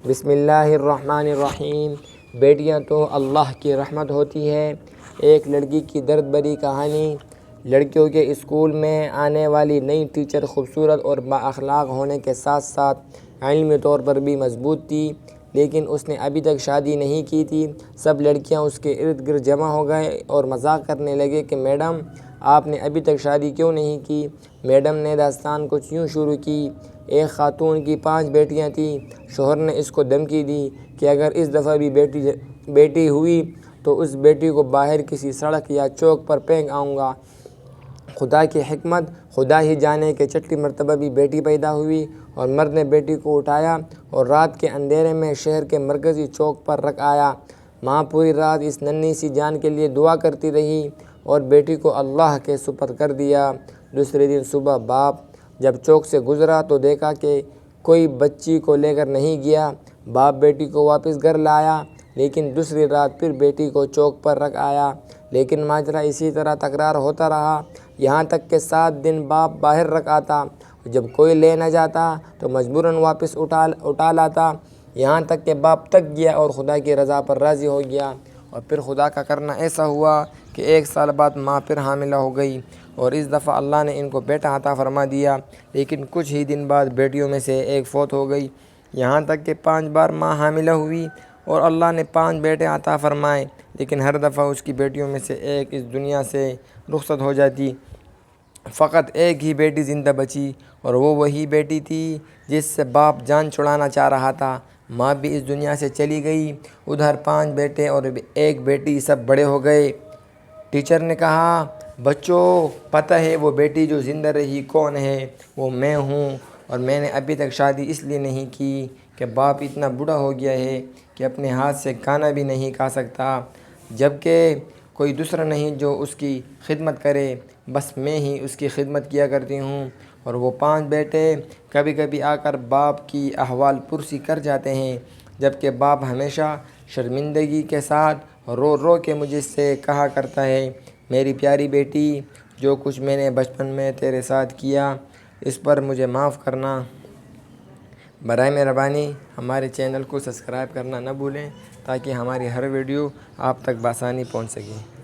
بسم اللہ الرحمن الرحیم۔ بیٹیاں تو اللہ کی رحمت ہوتی ہے۔ ایک لڑکی کی درد بھری کہانی۔ لڑکیوں کے اسکول میں آنے والی نئی ٹیچر خوبصورت اور بااخلاق ہونے کے ساتھ ساتھ علمی طور پر بھی مضبوط تھی، لیکن اس نے ابھی تک شادی نہیں کی تھی۔ سب لڑکیاں اس کے ارد گرد جمع ہو گئے اور مذاق کرنے لگے کہ میڈم، آپ نے ابھی تک شادی کیوں نہیں کی؟ میڈم نے داستان کچھ یوں شروع کی: ایک خاتون کی 5 بیٹیاں تھیں۔ شوہر نے اس کو دھمکی دی کہ اگر اس دفعہ بھی بیٹی ہوئی تو اس بیٹی کو باہر کسی سڑک یا چوک پر پھینک آؤں گا۔ خدا کی حکمت، خدا ہی جانے کہ چھٹی مرتبہ بھی بیٹی پیدا ہوئی اور مرد نے بیٹی کو اٹھایا اور رات کے اندھیرے میں شہر کے مرکزی چوک پر رکھ آیا۔ ماں پوری رات اس ننھی سی جان کے لیے دعا کرتی رہی اور بیٹی کو اللہ کے سپرد کر دیا۔ دوسرے دن صبح باپ جب چوک سے گزرا تو دیکھا کہ کوئی بچی کو لے کر نہیں گیا۔ باپ بیٹی کو واپس گھر لایا، لیکن دوسری رات پھر بیٹی کو چوک پر رکھ آیا، لیکن ماجرا اسی طرح تکرار ہوتا رہا، یہاں تک کہ 7 دن باپ باہر رکھ آتا۔ جب کوئی لے نہ جاتا تو مجبوراً واپس اٹھا لاتا، یہاں تک کہ باپ تک گیا اور خدا کی رضا پر راضی ہو گیا۔ اور پھر خدا کا کرنا ایسا ہوا کہ 1 سال بعد ماں پھر حاملہ ہو گئی اور اس دفعہ اللہ نے ان کو بیٹا عطا فرما دیا، لیکن کچھ ہی دن بعد بیٹیوں میں سے ایک فوت ہو گئی، یہاں تک کہ 5 بار ماں حاملہ ہوئی اور اللہ نے 5 بیٹے عطا فرمائے، لیکن ہر دفعہ اس کی بیٹیوں میں سے ایک اس دنیا سے رخصت ہو جاتی۔ فقط ایک ہی بیٹی زندہ بچی اور وہ وہی بیٹی تھی جس سے باپ جان چھڑانا چاہ رہا تھا۔ ماں بھی اس دنیا سے چلی گئی۔ ادھر 5 بیٹے اور ایک بیٹی، سب بڑے ہو گئے۔ ٹیچر نے کہا، بچوں، پتہ ہے وہ بیٹی جو زندہ رہی کون ہے؟ وہ میں ہوں، اور میں نے ابھی تک شادی اس لیے نہیں کی کہ باپ اتنا بوڑھا ہو گیا ہے کہ اپنے ہاتھ سے کھانا بھی نہیں کھا سکتا، جبکہ کوئی دوسرا نہیں جو اس کی خدمت کرے، بس میں ہی اس کی خدمت کیا کرتی ہوں۔ اور وہ 5 بیٹے کبھی کبھی آ کر باپ کی احوال پرسی کر جاتے ہیں، جبکہ باپ ہمیشہ شرمندگی کے ساتھ رو رو کے مجھ سے کہا کرتا ہے، میری پیاری بیٹی، جو کچھ میں نے بچپن میں تیرے ساتھ کیا اس پر مجھے معاف کرنا۔ برائے مہربانی ہمارے چینل کو سبسکرائب کرنا نہ بھولیں تاکہ ہماری ہر ویڈیو آپ تک بآسانی پہنچ سکے۔